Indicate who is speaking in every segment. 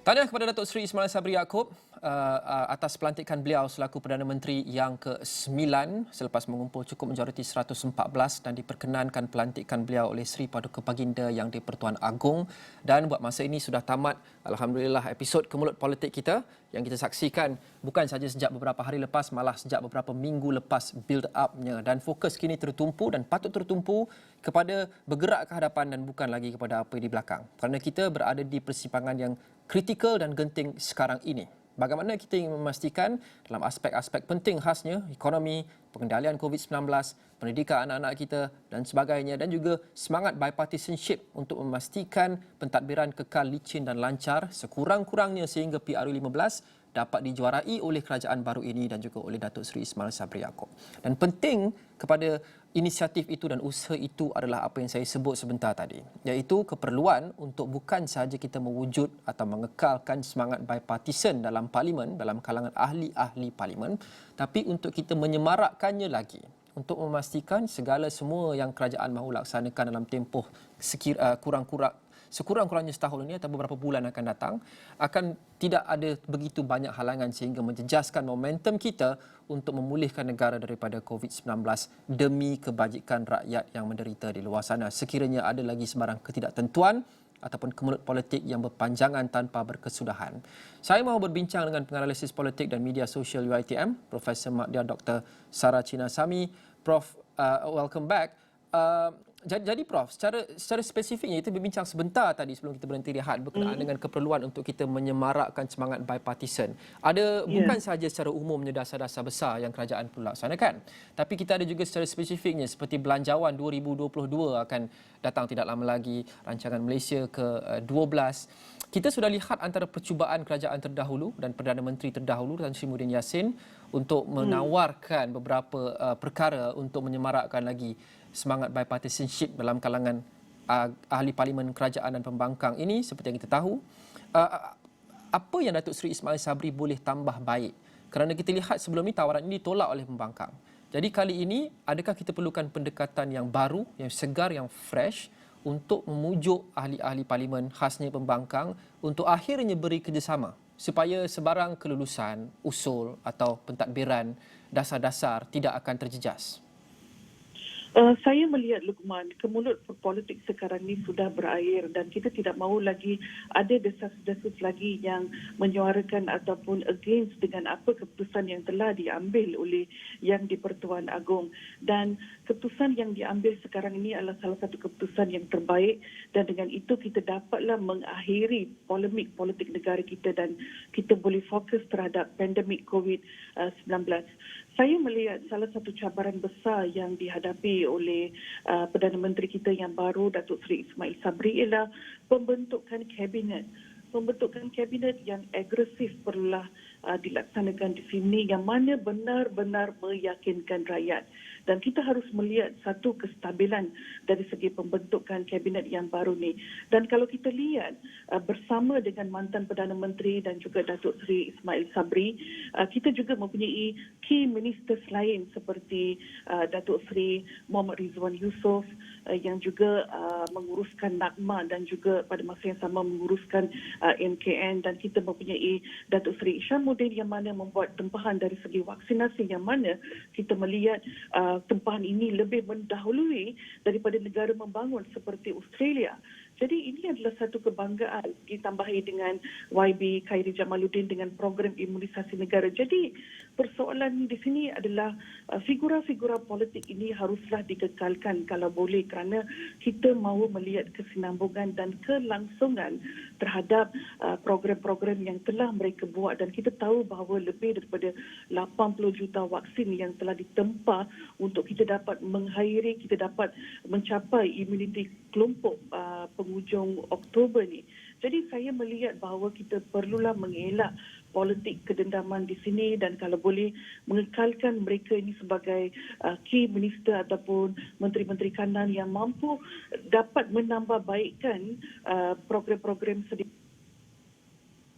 Speaker 1: Tahniah kepada Datuk Seri Ismail Sabri Yaakob atas pelantikan beliau selaku Perdana Menteri yang ke-9 selepas mengumpul cukup majoriti 114 dan diperkenankan pelantikan beliau oleh Seri Paduka Baginda Yang di-Pertuan Agong. Dan buat masa ini sudah tamat, alhamdulillah, episod Kemulut Politik kita yang kita saksikan bukan saja sejak beberapa hari lepas, malah sejak beberapa minggu lepas build up-nya, dan fokus kini tertumpu dan patut tertumpu kepada bergerak ke hadapan dan bukan lagi kepada apa yang di belakang. Kerana kita berada di persimpangan yang kritikal dan genting sekarang ini. Bagaimana kita ingin memastikan dalam aspek-aspek penting khasnya ekonomi, pengendalian COVID-19, pendidikan anak-anak kita dan sebagainya, dan juga semangat bipartisanship untuk memastikan pentadbiran kekal licin dan lancar sekurang-kurangnya sehingga PRU15 dapat dijuarai oleh kerajaan baru ini dan juga oleh Datuk Seri Ismail Sabri Yaakob. Dan penting kepada inisiatif itu dan usaha itu adalah apa yang saya sebut sebentar tadi, iaitu keperluan untuk bukan sahaja kita mewujud atau mengekalkan semangat bipartisan dalam parlimen, dalam kalangan ahli-ahli parlimen, tapi untuk kita menyemarakkannya lagi untuk memastikan segala semua yang kerajaan mahu laksanakan dalam tempoh sekurang-kurangnya setahun ini atau beberapa bulan akan datang, akan tidak ada begitu banyak halangan sehingga menjejaskan momentum kita untuk memulihkan negara daripada COVID-19 demi kebajikan rakyat yang menderita di luar sana. Sekiranya ada lagi sebarang ketidaktentuan ataupun kemulut politik yang berpanjangan tanpa berkesudahan. Saya mahu berbincang dengan penganalisis politik dan media sosial UiTM, Profesor Madya Dr. Sarah Chinasamy. Prof, welcome back. Jadi Prof, secara spesifiknya kita berbincang sebentar tadi sebelum kita berhenti rehat berkenaan dengan keperluan untuk kita menyemarakkan semangat bipartisan. Ada bukan sahaja secara umumnya dasar-dasar besar yang kerajaan perlu laksanakan, tapi kita ada juga secara spesifiknya seperti Belanjawan 2022 akan datang tidak lama lagi, rancangan Malaysia ke-12. Kita sudah lihat antara percubaan kerajaan terdahulu dan Perdana Menteri terdahulu Tan Sri Muhyiddin Yassin untuk menawarkan beberapa perkara untuk menyemarakkan lagi semangat bipartisanship dalam kalangan ahli parlimen, kerajaan dan pembangkang ini. Seperti yang kita tahu, apa yang Datuk Seri Ismail Sabri boleh tambah baik? Kerana kita lihat sebelum ini tawaran ini ditolak oleh pembangkang. Jadi kali ini adakah kita perlukan pendekatan yang baru, yang segar, yang fresh untuk memujuk ahli-ahli parlimen khasnya pembangkang untuk akhirnya beri kerjasama supaya sebarang kelulusan, usul atau pentadbiran dasar-dasar tidak akan terjejas?
Speaker 2: Saya melihat, Luqman, kemulut politik sekarang ini sudah berakhir dan kita tidak mahu lagi ada desas-desus lagi yang menyuarakan ataupun against dengan apa keputusan yang telah diambil oleh Yang di-Pertuan Agong. Dan keputusan yang diambil sekarang ini adalah salah satu keputusan yang terbaik, dan dengan itu kita dapatlah mengakhiri polemik politik negara kita dan kita boleh fokus terhadap pandemik COVID-19. Saya melihat salah satu cabaran besar yang dihadapi oleh Perdana Menteri kita yang baru, Datuk Seri Ismail Sabri, ialah pembentukan kabinet. Pembentukan kabinet yang agresif perlulah dilaksanakan di sini, yang mana benar-benar meyakinkan rakyat. Dan kita harus melihat satu kestabilan dari segi pembentukan kabinet yang baru ni. Dan kalau kita lihat bersama dengan mantan Perdana Menteri dan juga Datuk Seri Ismail Sabri, kita juga mempunyai key ministers lain seperti Datuk Seri Muhammad Rizwan Yusof yang juga menguruskan NAGMA dan juga pada masa yang sama menguruskan MKN, dan kita mempunyai Datuk Seri Isyamuddin yang mana membuat tempahan dari segi vaksinasi, yang mana kita melihat tempahan ini lebih mendahului daripada negara membangun seperti Australia. Jadi ini adalah satu kebanggaan ditambahi dengan YB Khairi Jamaluddin dengan program imunisasi negara. Jadi persoalan di sini adalah figura-figura politik ini haruslah dikekalkan kalau boleh, kerana kita mahu melihat kesinambungan dan kelangsungan terhadap program-program yang telah mereka buat, dan kita tahu bahawa lebih daripada 80 juta vaksin yang telah ditempa untuk kita dapat mengakhiri, kita dapat mencapai imuniti kelompok penghujung Oktober ni. Jadi saya melihat bahawa kita perlulah mengelak politik kedendaman di sini, dan kalau boleh mengekalkan mereka ini sebagai key minister ataupun menteri-menteri kanan yang mampu dapat menambah baikkan program-program sedikit.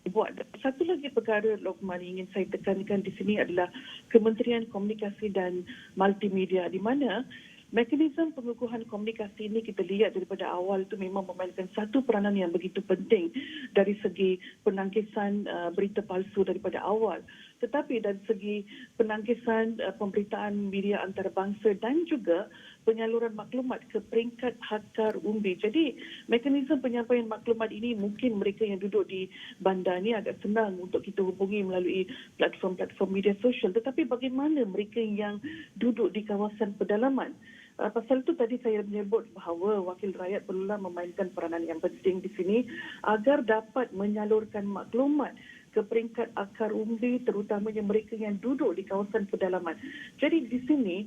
Speaker 2: Buat satu lagi perkara, Luqman, ingin saya tekankan di sini adalah Kementerian Komunikasi dan Multimedia, di mana mekanisme pengukuhan komunikasi ini kita lihat daripada awal itu memang memainkan satu peranan yang begitu penting dari segi penangkisan berita palsu daripada awal. Tetapi dari segi penangkisan pemberitaan media antarabangsa dan juga penyaluran maklumat ke peringkat akar umbi. Jadi mekanisme penyampaian maklumat ini mungkin mereka yang duduk di bandar ni agak senang untuk kita hubungi melalui platform-platform media sosial. Tetapi bagaimana mereka yang duduk di kawasan pedalaman? Pasal itu tadi saya menyebut bahawa wakil rakyat perlulah memainkan peranan yang penting di sini agar dapat menyalurkan maklumat ke peringkat akar umbi, terutamanya mereka yang duduk di kawasan pedalaman. Jadi di sini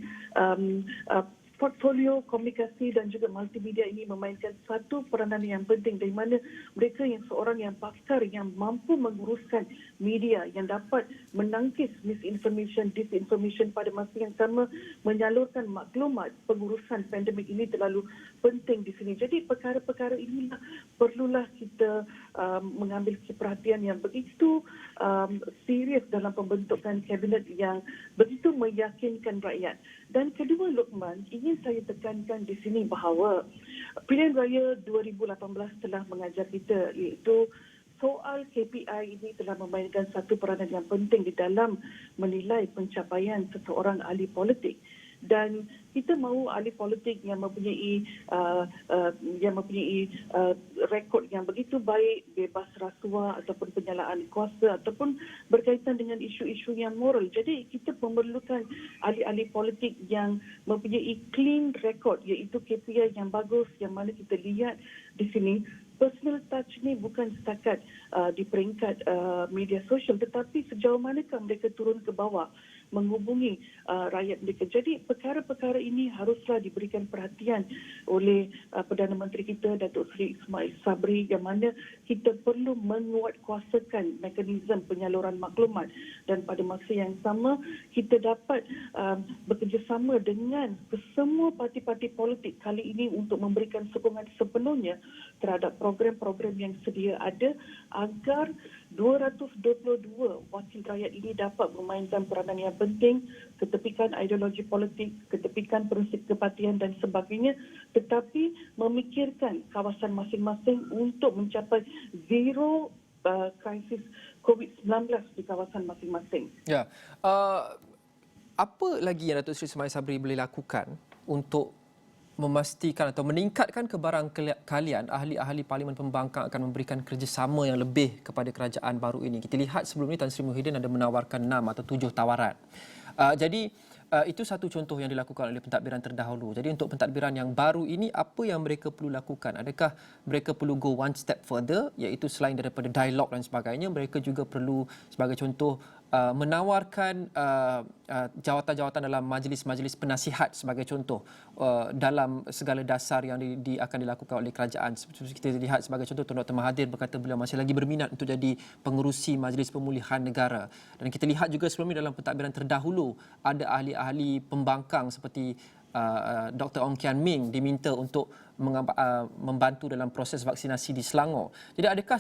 Speaker 2: portfolio komunikasi dan juga multimedia ini memainkan satu peranan yang penting, di mana mereka yang seorang yang pakar yang mampu menguruskan media yang dapat menangkis misinformation, disinformation pada masa yang sama, menyalurkan maklumat pengurusan pandemik ini terlalu penting di sini. Jadi perkara-perkara inilah perlulah kita mengambil perhatian yang begitu serius dalam pembentukan kabinet yang begitu meyakinkan rakyat. Dan kedua, Luqman, ingin saya tekankan di sini bahawa pilihan raya 2018 telah mengajar kita, iaitu soal KPI ini telah memainkan satu peranan yang penting di dalam menilai pencapaian seseorang ahli politik. Dan kita mahu ahli politik yang mempunyai rekod yang begitu baik, bebas rasuah ataupun penyalaan kuasa ataupun berkaitan dengan isu-isu yang moral. Jadi kita memerlukan ahli-ahli politik yang mempunyai clean record, iaitu KPI yang bagus, yang mana kita lihat di sini personal touch ni bukan setakat di peringkat media sosial, tetapi sejauh manakah mereka turun ke bawah menghubungi rakyat mereka. Jadi perkara-perkara ini haruslah diberikan perhatian oleh Perdana Menteri kita, Datuk Seri Ismail Sabri, yang mana kita perlu menguatkuasakan mekanisme penyaluran maklumat dan pada masa yang sama kita dapat bekerjasama dengan semua parti-parti politik kali ini untuk memberikan sokongan sepenuhnya terhadap program-program yang sedia ada agar 222 wakil rakyat ini dapat memainkan peranan yang penting, ketepikan ideologi politik, ketepikan prinsip kepatihan dan sebagainya, tetapi memikirkan kawasan masing-masing untuk mencapai zero krisis COVID-19 di kawasan masing-masing.
Speaker 1: Ya. Apa lagi yang Datuk Seri Ismail Sabri boleh lakukan untuk memastikan atau meningkatkan kebarangkalian ahli-ahli Parlimen Pembangkang akan memberikan kerjasama yang lebih kepada kerajaan baru ini? Kita lihat sebelum ini Tan Sri Muhyiddin ada menawarkan 6 atau 7 tawaran. Jadi itu satu contoh yang dilakukan oleh pentadbiran terdahulu. Jadi untuk pentadbiran yang baru ini, apa yang mereka perlu lakukan? Adakah mereka perlu go one step further, iaitu selain daripada dialog dan sebagainya, mereka juga perlu sebagai contoh menawarkan jawatan-jawatan dalam majlis-majlis penasihat sebagai contoh dalam segala dasar yang akan dilakukan oleh kerajaan. Seperti kita lihat sebagai contoh, Tun Dr. Mahathir berkata beliau masih lagi berminat untuk jadi pengerusi Majlis Pemulihan Negara. Dan kita lihat juga sebelum ini dalam pentadbiran terdahulu ada ahli-ahli pembangkang seperti Dr. Ong Kian Ming diminta untuk membantu dalam proses vaksinasi di Selangor. Jadi adakah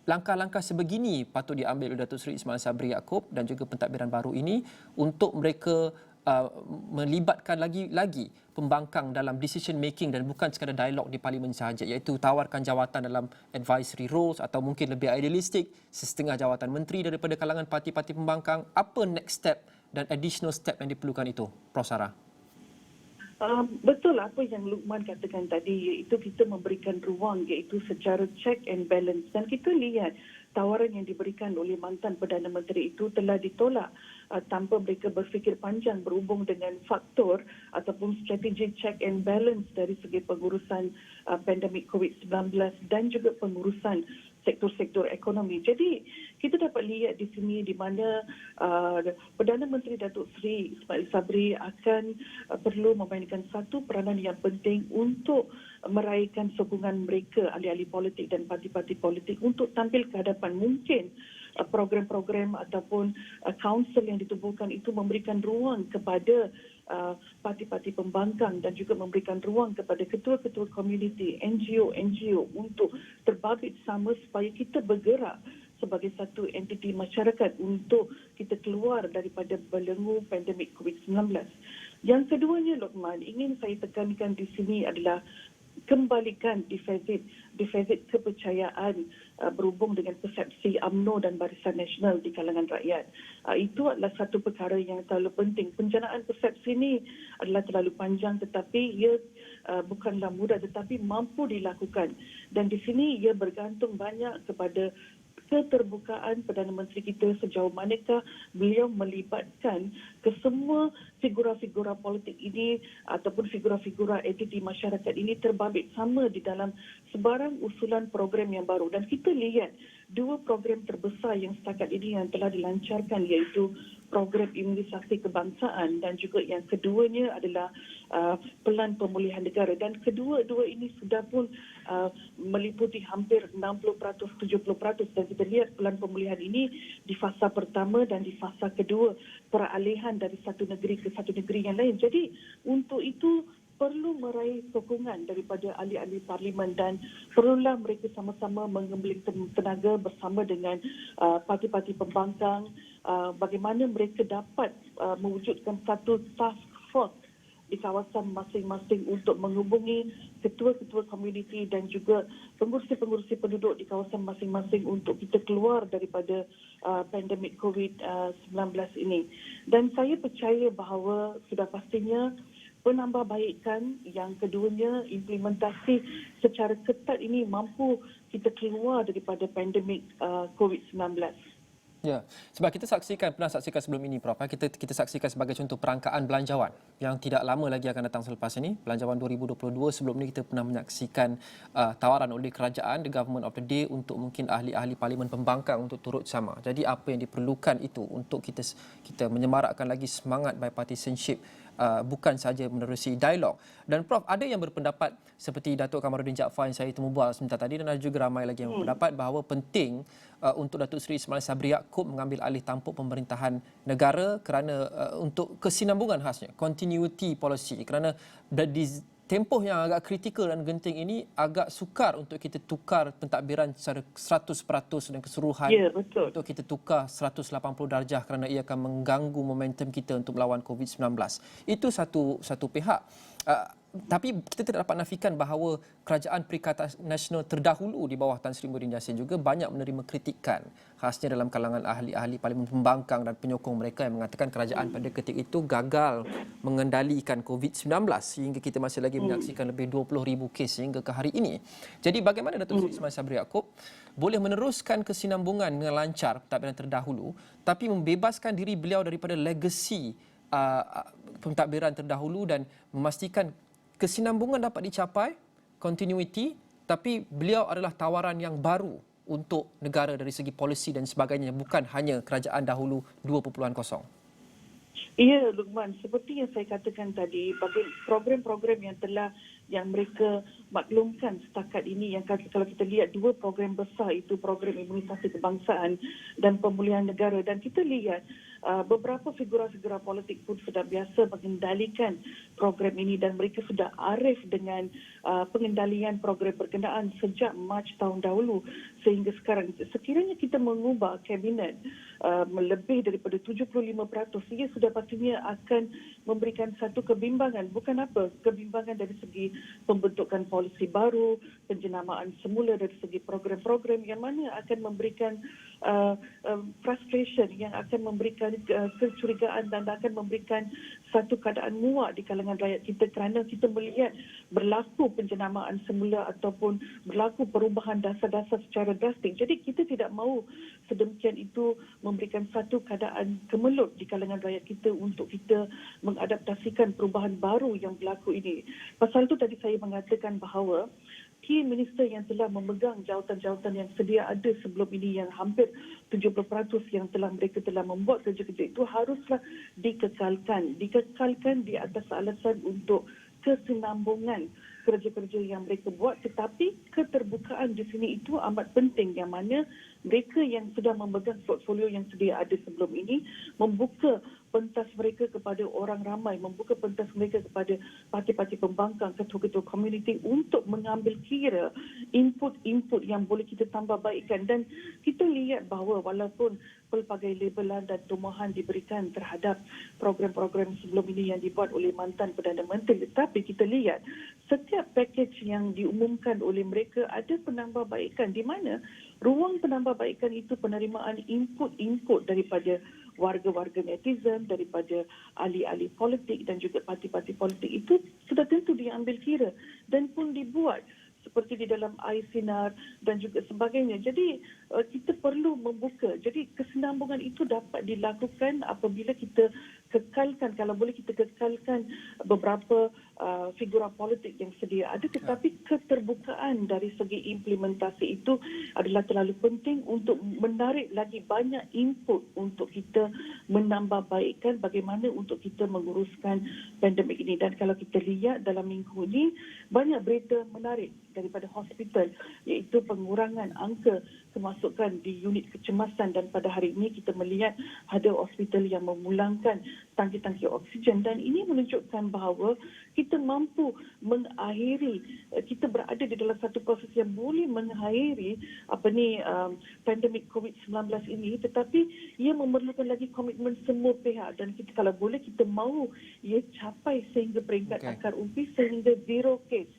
Speaker 1: langkah-langkah sebegini patut diambil oleh Datuk Seri Ismail Sabri Yaakob dan juga pentadbiran baru ini untuk mereka melibatkan lagi pembangkang dalam decision making dan bukan sekadar dialog di parlimen sahaja, iaitu tawarkan jawatan dalam advisory roles atau mungkin lebih idealistik setengah jawatan menteri daripada kalangan parti-parti pembangkang. Apa next step dan additional step yang diperlukan itu, Prof. Sarah?
Speaker 2: Betul apa yang Luqman katakan tadi, iaitu kita memberikan ruang iaitu secara check and balance, dan kita lihat tawaran yang diberikan oleh mantan Perdana Menteri itu telah ditolak tanpa mereka berfikir panjang berhubung dengan faktor ataupun strategi check and balance dari segi pengurusan pandemik COVID-19 dan juga pengurusan sektor-sektor ekonomi. Jadi kita dapat lihat di sini di mana Perdana Menteri Datuk Seri Ismail Sabri akan perlu memainkan satu peranan yang penting untuk meraihkan sokongan mereka, ahli-ahli politik dan parti-parti politik untuk tampil ke hadapan. Mungkin program-program ataupun council yang ditubuhkan itu memberikan ruang kepada parti-parti pembangkang dan juga memberikan ruang kepada ketua-ketua komuniti, NGO untuk terbabit sama supaya kita bergerak sebagai satu entiti masyarakat untuk kita keluar daripada belenggu pandemik COVID-19. Yang keduanya, Lokman, ingin saya tekankan di sini adalah kembalikan defisit kepercayaan berhubung dengan persepsi UMNO dan Barisan Nasional di kalangan rakyat. Itu adalah satu perkara yang terlalu penting. Penjanaan persepsi ini adalah terlalu panjang, tetapi ia bukanlah mudah, tetapi mampu dilakukan. Dan di sini ia bergantung banyak kepada keterbukaan Perdana Menteri kita sejauh manakah beliau melibatkan kesemua figura-figura politik ini ataupun figura-figura entiti masyarakat ini terbabit sama di dalam sebarang usulan program yang baru. Dan kita lihat dua program terbesar yang setakat ini yang telah dilancarkan, iaitu program imunisasi kebangsaan dan juga yang keduanya adalah Pelan Pemulihan Negara. Dan kedua-dua ini sudah pun meliputi hampir 60%, 70%. Dan kita lihat Pelan Pemulihan ini di fasa pertama dan di fasa kedua, peralihan dari satu negeri ke satu negeri yang lain. Jadi untuk itu perlu meraih sokongan daripada ahli-ahli parlimen dan perlulah mereka sama-sama mengembeling tenaga bersama dengan parti-parti pembangkang bagaimana mereka dapat mewujudkan satu task force di kawasan masing-masing untuk menghubungi ketua-ketua komuniti dan juga pengurusi-pengurusi penduduk di kawasan masing-masing untuk kita keluar daripada pandemik COVID-19 ini. Dan saya percaya bahawa sudah pastinya penambahbaikan yang keduanya, implementasi secara ketat ini mampu kita keluar daripada pandemik COVID-19.
Speaker 1: Ya, sebab kita pernah saksikan sebelum ini, Prof. Kita saksikan sebagai contoh perangkaan belanjawan yang tidak lama lagi akan datang selepas ini. Belanjawan 2022, sebelum ini kita pernah menyaksikan tawaran oleh kerajaan, the government of the day, untuk mungkin ahli-ahli parlimen pembangkang untuk turut sama. Jadi apa yang diperlukan itu untuk kita menyemarakkan lagi semangat bipartisanship, bukan saja menerusi dialog. Dan Prof, ada yang berpendapat seperti Datuk Kamaruddin Jaafar yang saya temu bual sebentar tadi, dan ada juga ramai lagi yang berpendapat bahawa penting untuk Datuk Seri Ismail Sabri Yaakob mengambil alih tampuk pemerintahan negara kerana untuk kesinambungan khasnya, continuity policy, kerana di tempoh yang agak kritikal dan genting ini agak sukar untuk kita tukar pentadbiran secara 100% dan keseluruhan.
Speaker 2: Ya, betul.
Speaker 1: Untuk kita tukar 180 darjah kerana ia akan mengganggu momentum kita untuk melawan COVID-19. Itu satu pihak. Tapi kita tidak dapat nafikan bahawa Kerajaan Perikatan Nasional terdahulu di bawah Tan Sri Muhyiddin Yassin juga banyak menerima kritikan, khasnya dalam kalangan ahli-ahli parlimen pembangkang dan penyokong mereka yang mengatakan kerajaan pada ketika itu gagal mengendalikan COVID-19 sehingga kita masih lagi menyaksikan lebih 20,000 kes sehingga ke hari ini. Jadi bagaimana Datuk Seri Ismail Sabri Yaakob boleh meneruskan kesinambungan dengan lancar pentadbiran terdahulu tapi membebaskan diri beliau daripada legasi pentadbiran terdahulu dan memastikan kesinambungan dapat dicapai, continuity, tapi beliau adalah tawaran yang baru untuk negara dari segi polisi dan sebagainya, bukan hanya kerajaan dahulu 2.0.
Speaker 2: Ya, Luqman, seperti yang saya katakan tadi, bagi program-program yang mereka maklumkan setakat ini, yang kalau kita lihat dua program besar, itu program imunisasi kebangsaan dan pemulihan negara, dan kita lihat beberapa figura-figura politik pun sudah biasa mengendalikan program ini dan mereka sudah arif dengan pengendalian program berkenaan sejak Mac tahun dahulu sehingga sekarang. Sekiranya kita mengubah kabinet lebih daripada 75%, ia sudah pastinya akan memberikan satu kebimbangan. Bukan apa, kebimbangan dari segi pembentukan polisi baru, penjenamaan semula dari segi program-program yang mana akan memberikan frustration, yang akan memberikan kecurigaan dan akan memberikan satu keadaan muak di kalangan rakyat kita kerana kita melihat berlaku penjenamaan semula ataupun berlaku perubahan dasar-dasar secara drastik. Jadi kita tidak mahu sedemikian itu memberikan satu keadaan kemelut di kalangan rakyat kita untuk kita mengadaptasikan perubahan baru yang berlaku ini. Pasal itu tadi saya mengatakan bahawa key minister yang telah memegang jawatan-jawatan yang sedia ada sebelum ini, yang hampir 70% yang mereka telah membuat kerja-kerja itu, haruslah dikekalkan di atas alasan untuk kesinambungan kerja-kerja yang mereka buat. Tetapi keterbukaan di sini itu amat penting, yang mana mereka yang sudah memegang portfolio yang sedia ada sebelum ini membuka pentas mereka kepada orang ramai, membuka pentas mereka kepada parti-parti pembangkang, ketua-ketua komuniti untuk mengambil kira input-input yang boleh kita tambah baikkan. Dan kita lihat bahawa walaupun pelbagai labelan dan tumahan diberikan terhadap program-program sebelum ini yang dibuat oleh mantan Perdana Menteri, tetapi kita lihat setiap pakej yang diumumkan oleh mereka ada penambahbaikan, di mana ruang penambahbaikan itu penerimaan input-input daripada warga-warga netizen, daripada ahli-ahli politik dan juga parti-parti politik itu sudah tentu diambil kira dan pun dibuat seperti di dalam iSinar dan juga sebagainya. Jadi kita perlu membuka. Jadi kesinambungan itu dapat dilakukan apabila kita kekalkan, kalau boleh kita kekalkan beberapa figura politik yang sedia ada, tetapi keterbukaan dari segi implementasi itu adalah terlalu penting untuk menarik lagi banyak input untuk kita menambahbaikkan bagaimana untuk kita menguruskan pandemik ini. Dan kalau kita lihat dalam minggu ini, banyak berita menarik daripada hospital, iaitu pengurangan angka kemasukan di unit kecemasan, dan pada hari ini kita melihat ada hospital yang memulangkan tangki-tangki oksigen, dan ini menunjukkan bahawa kita mampu mengakhiri, kita berada di dalam satu proses yang boleh mengakhiri pandemik COVID-19 ini, tetapi ia memerlukan lagi komitmen semua pihak, dan kita kalau boleh kita mahu ia capai sehingga peringkat akar umpi sehingga zero case